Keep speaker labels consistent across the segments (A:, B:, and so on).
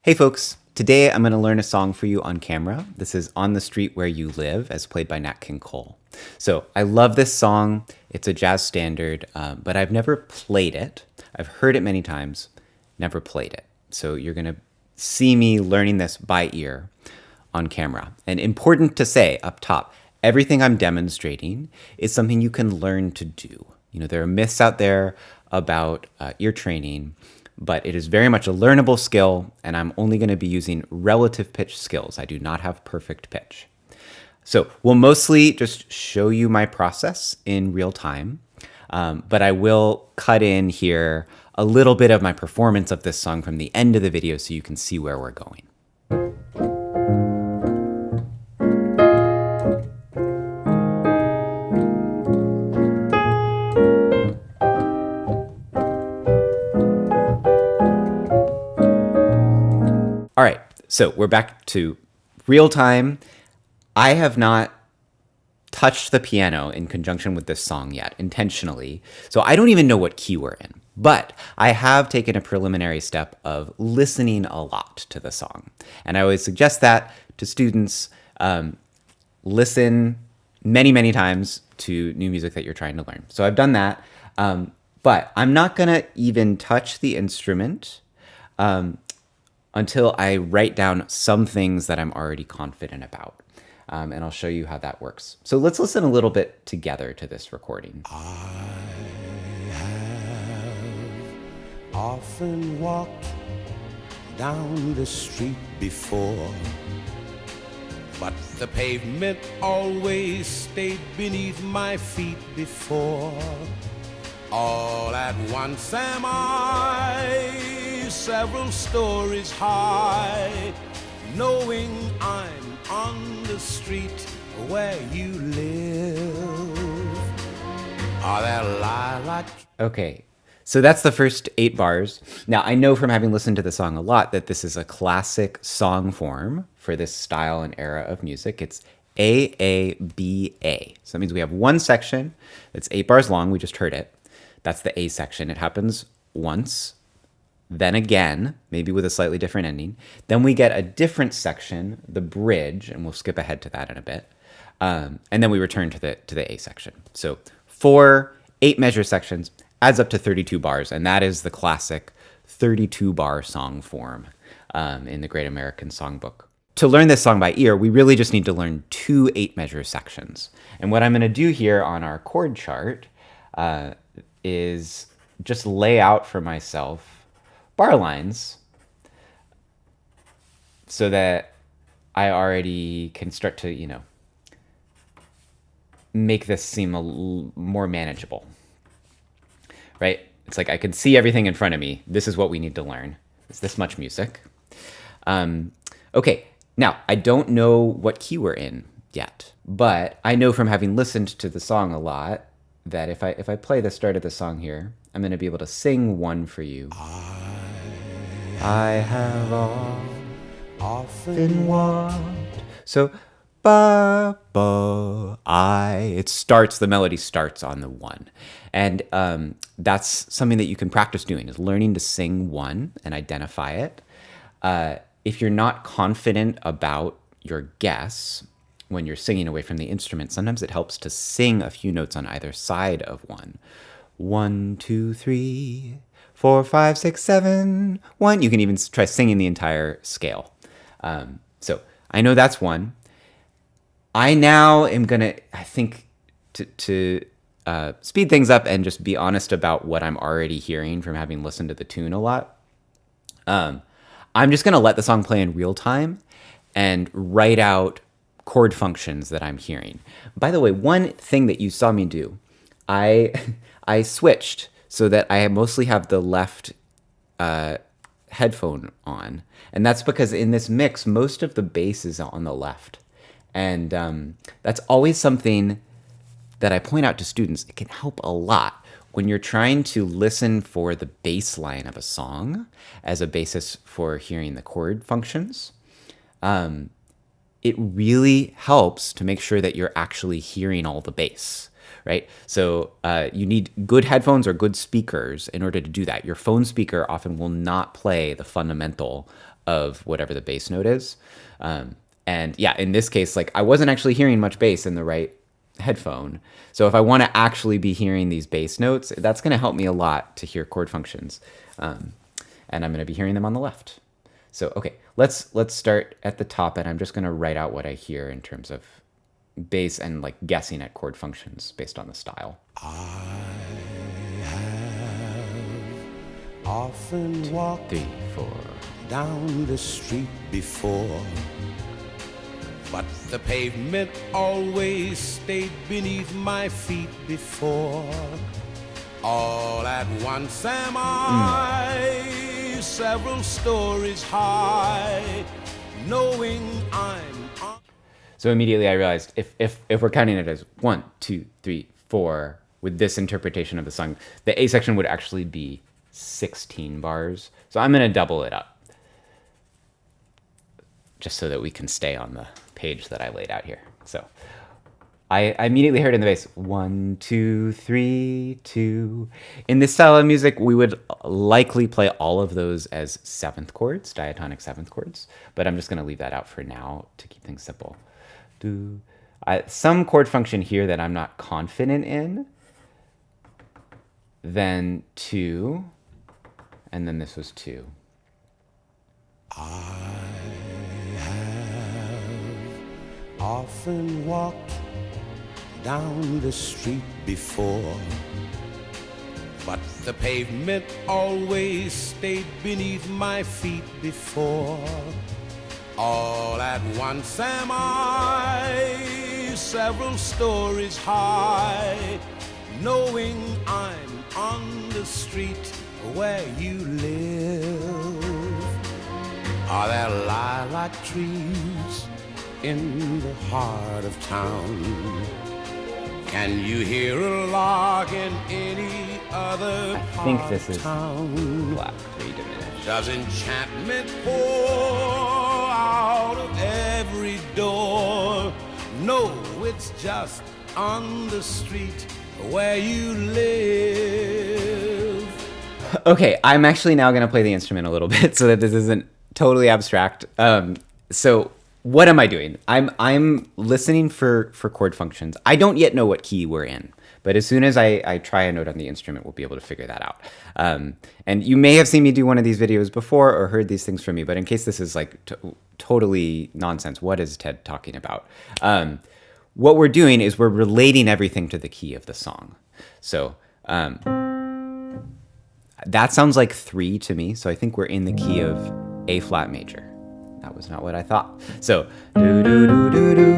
A: Hey folks, today I'm going to learn a song for you on camera. This is On the Street Where You Live, as played by Nat King Cole. So I love this song. It's a jazz standard, but I've never played it. I've heard it many times, never played it. So you're going to see me learning this by ear on camera. And important to say up top, everything I'm demonstrating is something you can learn to do. You know, there are myths out there about ear training, but it is very much a learnable skill, and I'm only going to be using relative pitch skills. I do not have perfect pitch. So we'll mostly just show you my process in real time, but I will cut in here a little bit of my performance of this song from the end of the video so you can see where we're going. All right, so we're back to real time. I have not touched the piano in conjunction with this song yet, intentionally. So I don't even know what key we're in. But I have taken a preliminary step of listening a lot to the song. And I always suggest that to students. Listen many, many times to new music that you're trying to learn. So I've done that. But I'm not going to even touch the instrument until I write down some things that I'm already confident about. And I'll show you how that works. So let's listen a little bit together to this recording.
B: I have often walked down the street before, but the pavement always stayed beneath my feet before. All at once am I several stories high, knowing I'm on the street where you live. Are there lilacs?
A: Okay, so that's the first 8 bars. Now, I know from having listened to the song a lot that this is a classic song form for this style and era of music. It's A-A-B-A. So that means we have one section that's 8 bars long. We just heard it. That's the A section. It happens once, then again, maybe with a slightly different ending. Then we get a different section, the bridge, and we'll skip ahead to that in a bit. And then we return to the A section. So 4 8-measure sections adds up to 32 bars, and that is the classic 32-bar song form in the Great American Songbook. To learn this song by ear, we really just need to learn 2 8-measure sections. And what I'm going to do here on our chord chart is just lay out for myself bar lines so that I already can start to, make this seem more manageable, right? It's like I can see everything in front of me. This is what we need to learn. It's this much music. Okay, now I don't know what key we're in yet, but I know from having listened to the song a lot that if I play the start of the song here, I'm going to be able to sing one for you. I have often walked. So, ba, ba, the melody starts on the 1. And that's something that you can practice doing, is learning to sing 1 and identify it. If you're not confident about your guess when you're singing away from the instrument, sometimes it helps to sing a few notes on either side of 1. 1, 2, 3, 4, 5, 6, 7, 1. You can even try singing the entire scale. So I know that's 1. I now am going to, I think, to speed things up and just be honest about what I'm already hearing from having listened to the tune a lot. I'm just going to let the song play in real time and write out chord functions that I'm hearing. By the way, one thing that you saw me do, I switched so that I mostly have the left headphone on. And that's because in this mix, most of the bass is on the left. And that's always something that I point out to students. It can help a lot when you're trying to listen for the bass line of a song as a basis for hearing the chord functions. It really helps to make sure that you're actually hearing all the bass, right? So you need good headphones or good speakers in order to do that. Your phone speaker often will not play the fundamental of whatever the bass note is. And yeah, in this case, like I wasn't actually hearing much bass in the right headphone. So if I want to actually be hearing these bass notes, that's going to help me a lot to hear chord functions. And I'm going to be hearing them on the left. So, okay, let's start at the top, and I'm just going to write out what I hear in terms of bass and like guessing at chord functions based on the style.
B: I have often walked
A: 3, 4.
B: down the street before, but the pavement always stayed beneath my feet before. All at once am I several stories high, knowing I'm on.
A: So immediately I realized if we're counting it as 1, 2, 3, 4, with this interpretation of the song, the A section would actually be 16 bars. So I'm going to double it up, just so that we can stay on the page that I laid out here. So I immediately heard in the bass, 1, 2, 3, 2. In this style of music, we would likely play all of those as seventh chords, diatonic seventh chords, but I'm just going to leave that out for now to keep things simple. Some chord function here that I'm not confident in, then 2, and then this was 2.
B: I have often walked down the street before, but the pavement always stayed beneath my feet before. All at once am I several stories high, knowing I'm on the street where you live. Are there lilac trees in the heart of town? Can you hear a lark in any other
A: I think
B: part
A: this
B: of
A: is
B: town?
A: flat 3 diminished.
B: Does enchantment pour out of every door? No, it's just on the street where you live.
A: Okay, I'm actually now going to play the instrument a little bit so that this isn't totally abstract. So what am I doing? I'm listening for chord functions. I don't yet know what key we're in, but as soon as I try a note on the instrument, we'll be able to figure that out. And you may have seen me do one of these videos before or heard these things from me, but in case this is like totally nonsense, what is Ted talking about? What we're doing is we're relating everything to the key of the song. So that sounds like 3 to me, so I think we're in the key of A flat major. That was not what I thought. So do do do do do.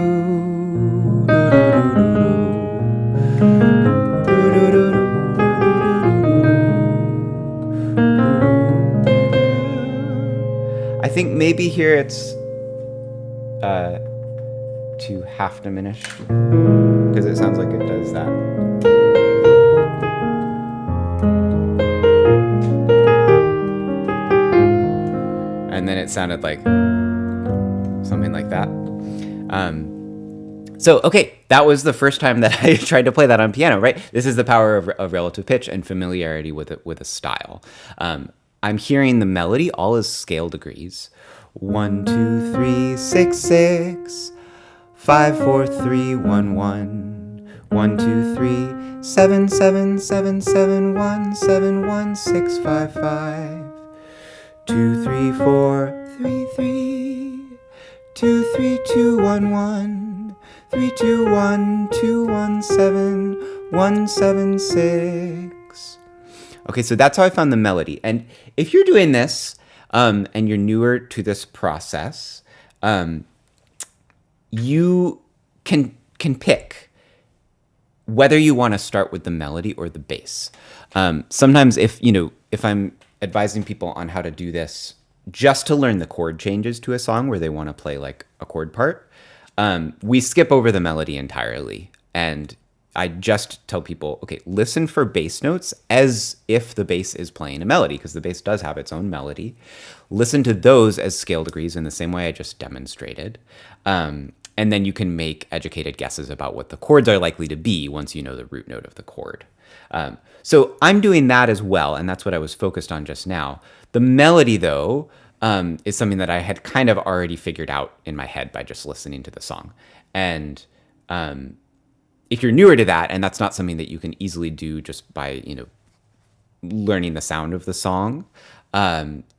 A: I think maybe here it's to half diminished, because it sounds like it does that. And then it sounded like something like that. So, okay, that was the first time that I tried to play that on piano, right? This is the power of relative pitch and familiarity with a style. I'm hearing the melody all as scale degrees. 1, 2, 3, 6, 6. 5, 4, 3, 1, 1. 1, 2, 3, 7, 7, 7, 7, 1, 7, 1, 6, 5, 5. 2, 3, 4, 3, 3. 2, 3, 2, 1, 1. 3, 2, 1, 2, 1, 7, 1, 7, 6. Okay, so that's how I found the melody. And if you're doing this, and you're newer to this process, you can pick whether you want to start with the melody or the bass. Sometimes if I'm advising people on how to do this just to learn the chord changes to a song where they want to play like a chord part, we skip over the melody entirely. And I just tell people, okay, listen for bass notes as if the bass is playing a melody, because the bass does have its own melody. Listen to those as scale degrees in the same way I just demonstrated. And then you can make educated guesses about what the chords are likely to be once you know the root note of the chord. So I'm doing that as well, and that's what I was focused on just now. The melody, though, is something that I had kind of already figured out in my head by just listening to the song. And if you're newer to that, and that's not something that you can easily do just by, learning the sound of the song,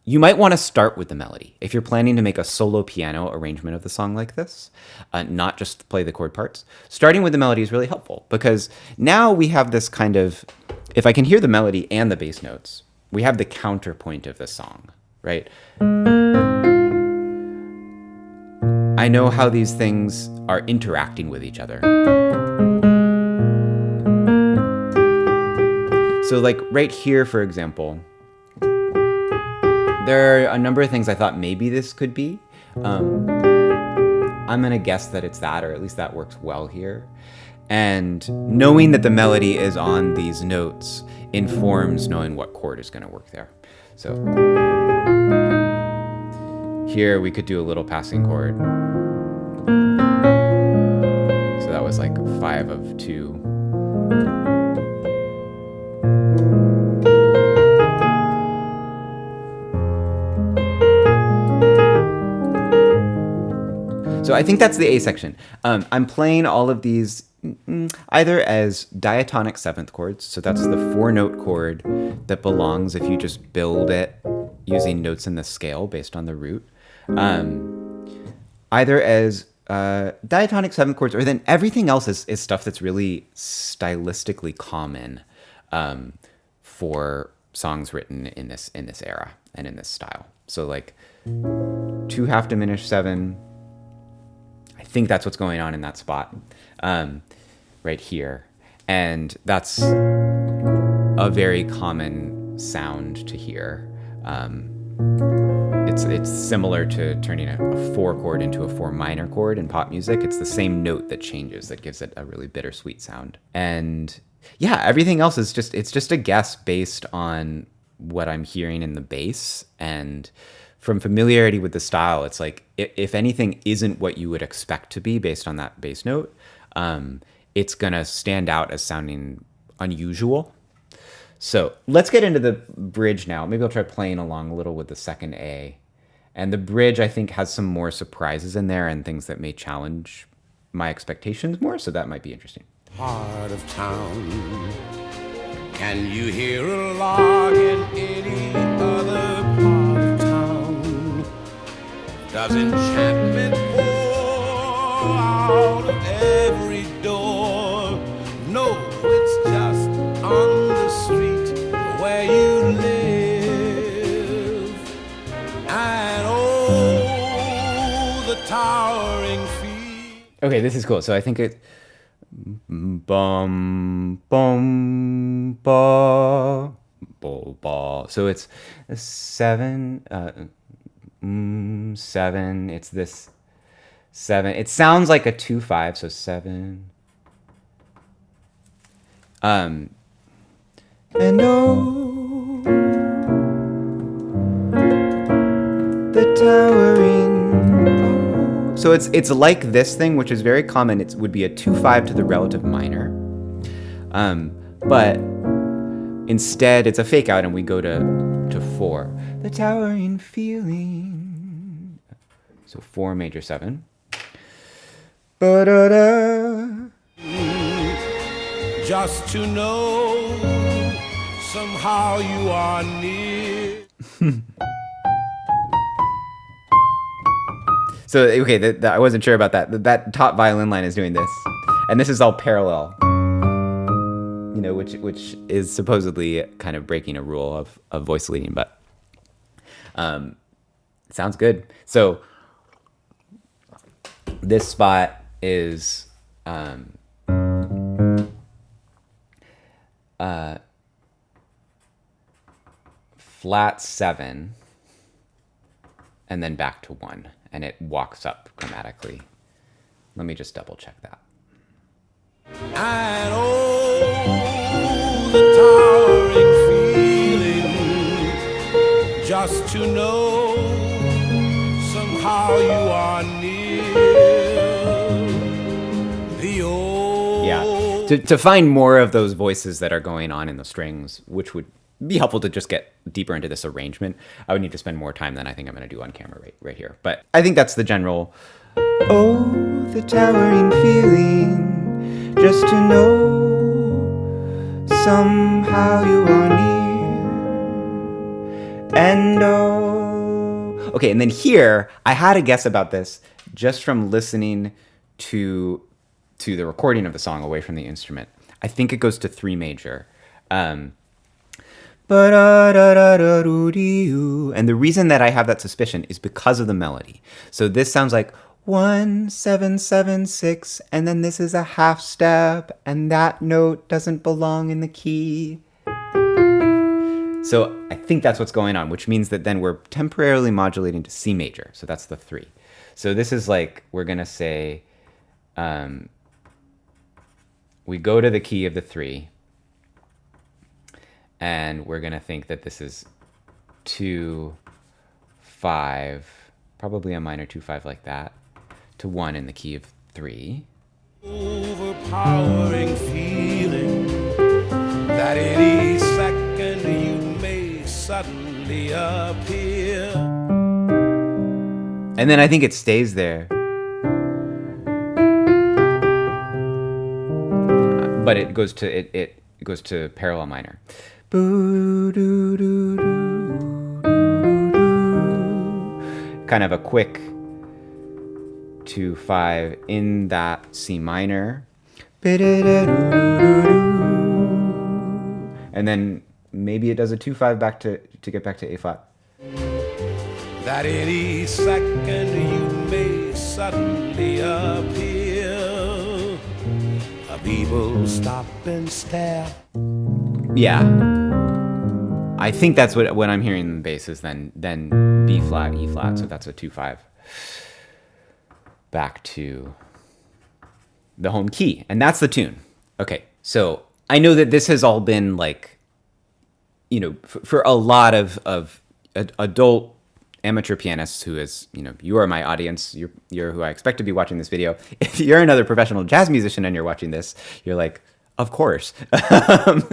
A: you might want to start with the melody. If you're planning to make a solo piano arrangement of the song like this, not just play the chord parts, starting with the melody is really helpful, because now we have this kind of, if I can hear the melody and the bass notes, we have the counterpoint of the song, right? I know how these things are interacting with each other. So like right here, for example, there are a number of things I thought maybe this could be. I'm going to guess that it's that, or at least that works well here. And knowing that the melody is on these notes informs knowing what chord is going to work there. So here we could do a little passing chord. So that was like 5 of 2. So I think that's the A section. I'm playing all of these either as diatonic 7th chords. So that's the 4-note chord that belongs if you just build it using notes in the scale based on the root. Either as diatonic 7th chords, or then everything else is stuff that's really stylistically common for songs written in this era and in this style. So like 2 half diminished 7. I think that's what's going on in that spot right here. And that's a very common sound to hear. It's similar to turning a 4 chord into a 4 minor chord in pop music. It's the same note that changes that gives it a really bittersweet sound. And yeah, everything else is just a guess based on what I'm hearing in the bass. And from familiarity with the style, it's like, if anything isn't what you would expect to be based on that bass note, it's gonna stand out as sounding unusual. So let's get into the bridge now. Maybe I'll try playing along a little with the second A. And the bridge, I think, has some more surprises in there and things that may challenge my expectations more, so that might be interesting.
B: Part of town. Can you hear a log in any other part of town? Does enchantment pour out of every door? No, it's just on the street where you live. And oh, the towering feet.
A: Okay, this is cool. So I think it bum bum ba bo ba. So it's a 7 7. It's this 7. It sounds like a 2-5, so 7. And oh, the towering. Oh. So it's like this thing, which is very common. It would be a 2-5 to the relative minor, but instead it's a fake out, and we go to 4. The towering feeling. So 4 major 7. Ba-da-da.
B: Just to know somehow you are near.
A: So, okay, I wasn't sure about that. That top violin line is doing this. And this is all parallel. Which is supposedly kind of breaking a rule of voice leading, but sounds good. So this spot is flat 7 and then back to 1, and it walks up chromatically. Let me just double check that.
B: And oh, the towering feeling, just to know somehow you are near. The old.
A: Yeah, to find more of those voices that are going on in the strings, which would be helpful to just get deeper into this arrangement. I would need to spend more time than I think I'm going to do on camera right here. But I think that's the general. Oh, the towering feeling, just to know somehow you are near. And oh. Okay, and then here, I had a guess about this just from listening to the recording of the song away from the instrument. I think it goes to 3 major. And the reason that I have that suspicion is because of the melody. So this sounds like 1 7 7 6, and then this is a half step, and that note doesn't belong in the key. So I think that's what's going on, which means that then we're temporarily modulating to C major. So that's the 3. So this is like, we're going to say, we go to the key of the 3, and we're going to think that this is 2 5, probably a minor 2 5 like that, to 1 in the key of 3.
B: Overpowering feeling that any second you may suddenly appear.
A: And then I think it stays there. But it goes to it goes to parallel minor. Kind of a quick 2 5 in that C minor. And then maybe it does a 2 5 back to get back to A flat.
B: That any second you may suddenly appear. People stop and stare.
A: Yeah. I think that's what I'm hearing in the bass is then B flat, E flat. So that's a 2 5 back to the home key. And that's the tune. Okay. So I know that this has all been like, you know, for a lot of adult amateur pianists who is, you know, you are my audience, you're who I expect to be watching this video. If you're another professional jazz musician and you're watching this, you're like, of course. And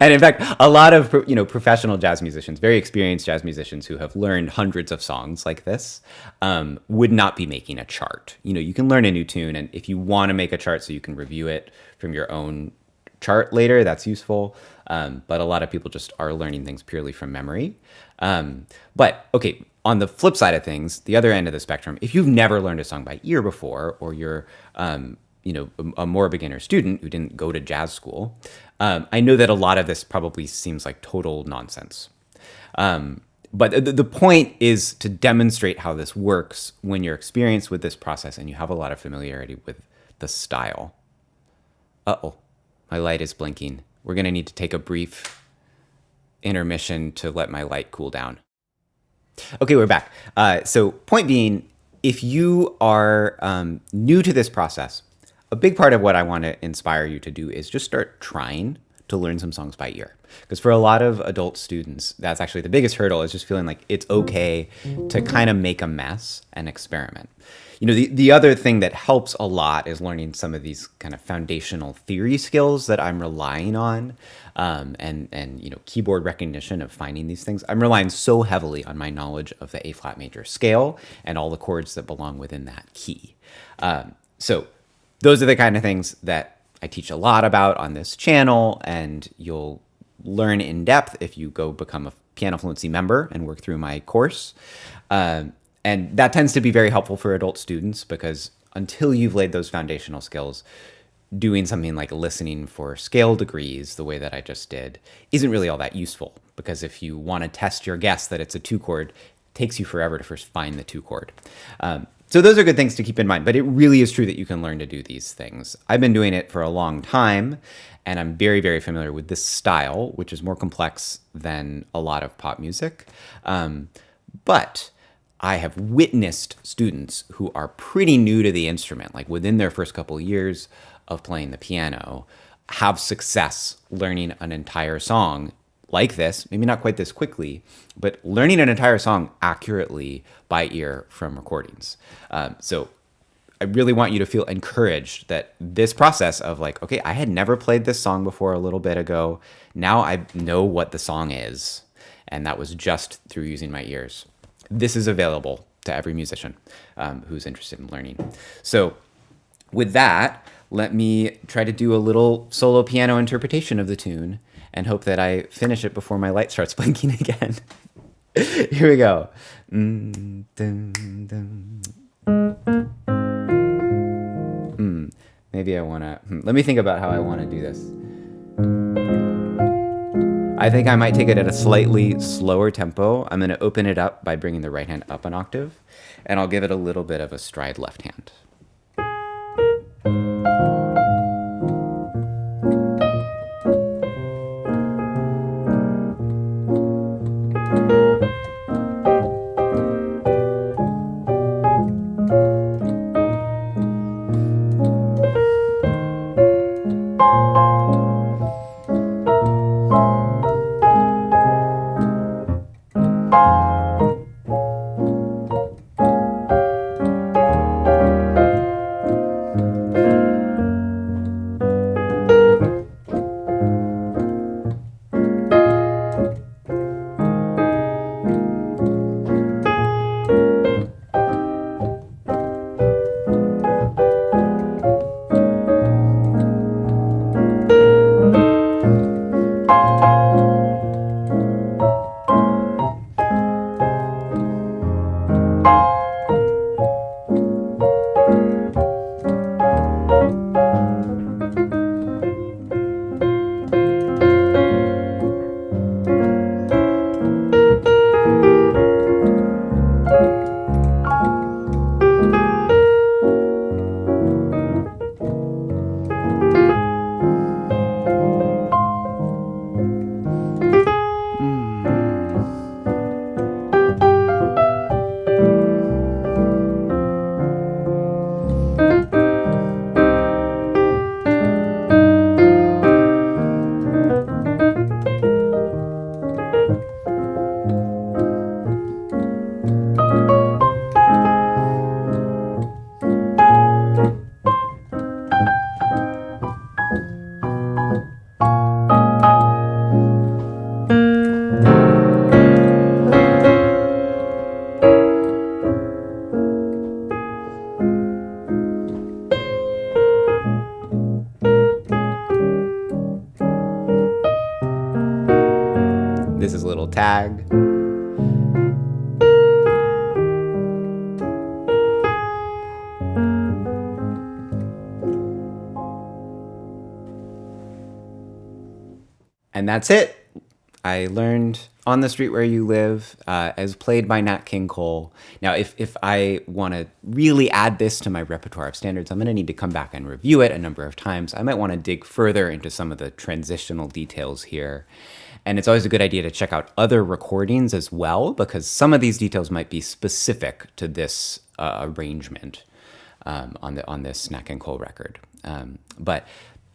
A: in fact, a lot of, you know, professional jazz musicians, very experienced jazz musicians who have learned hundreds of songs like this, would not be making a chart. You know, you can learn a new tune, and if you want to make a chart so you can review it from your own chart later, that's useful. But a lot of people just are learning things purely from memory. But okay, on the flip side of things, the other end of the spectrum, if you've never learned a song by ear before, or you're, you know, a more beginner student who didn't go to jazz school, I know that a lot of this probably seems like total nonsense. But the point is to demonstrate how this works when you're experienced with this process and you have a lot of familiarity with the style. Uh-oh, my light is blinking. We're going to need to take a brief intermission to let my light cool down. Okay, we're back. So point being, if you are new to this process, a big part of what I want to inspire you to do is just start trying to learn some songs by ear. Because for a lot of adult students, that's actually the biggest hurdle, is just feeling like it's okay to kind of make a mess and experiment. You know, the other thing that helps a lot is learning some of these kind of foundational theory skills that I'm relying on, and you know, keyboard recognition of finding these things. I'm relying so heavily on my knowledge of the A flat major scale and all the chords that belong within that key. So those are the kind of things that I teach a lot about on this channel, and you'll learn in depth if you go become a Piano Fluency member and work through my course. And that tends to be very helpful for adult students, because until you've laid those foundational skills, doing something like listening for scale degrees the way that I just did isn't really all that useful, because if you want to test your guess that it's a 2 chord, it takes you forever to first find the 2 chord. So those are good things to keep in mind, but it really is true that you can learn to do these things. I've been doing it for a long time, and I'm very, very familiar with this style, which is more complex than a lot of pop music. But I have witnessed students who are pretty new to the instrument, like within their first couple of years of playing the piano, have success learning an entire song like this, maybe not quite this quickly, but learning an entire song accurately by ear from recordings. So I really want you to feel encouraged that this process of like, okay, I had never played this song before a little bit ago. Now I know what the song is. And that was just through using my ears. This is available to every musician who's interested in learning. So with that, let me try to do a little solo piano interpretation of the tune and hope that I finish it before my light starts blinking again. Here we go. Maybe I want to... Let me think about how I want to do this. I think I might take it at a slightly slower tempo. I'm going to open it up by bringing the right hand up an octave, and I'll give it a little bit of a stride left hand. This is a little tag. And that's it. I learned On the Street Where You Live as played by Nat King Cole. Now, if I want to really add this to my repertoire of standards, I'm going to need to come back and review it a number of times. I might want to dig further into some of the transitional details here. And it's always a good idea to check out other recordings as well, because some of these details might be specific to this arrangement on this Nat King Cole record. But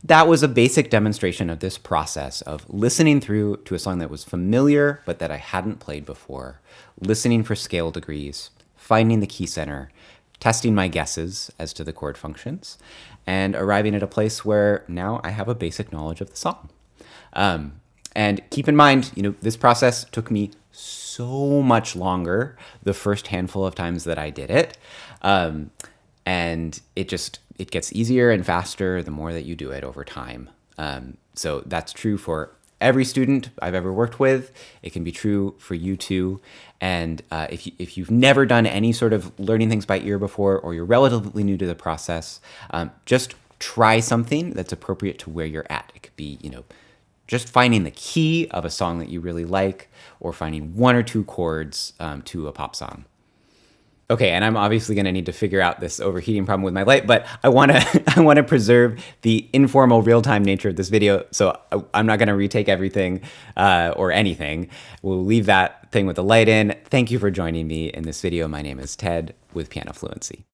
A: that was a basic demonstration of this process of listening through to a song that was familiar but that I hadn't played before, listening for scale degrees, finding the key center, testing my guesses as to the chord functions, and arriving at a place where now I have a basic knowledge of the song. And keep in mind, this process took me so much longer the first handful of times that I did it. And it gets easier and faster the more that you do it over time. So that's true for every student I've ever worked with. It can be true for you too. And if you've never done any sort of learning things by ear before, or you're relatively new to the process, just try something that's appropriate to where you're at. It could be, just finding the key of a song that you really like, or finding one or two chords to a pop song. Okay, and I'm obviously going to need to figure out this overheating problem with my light, but I want to preserve the informal, real-time nature of this video, so I'm not going to retake everything or anything. We'll leave that thing with the light in. Thank you for joining me in this video. My name is Ted with Piano Fluency.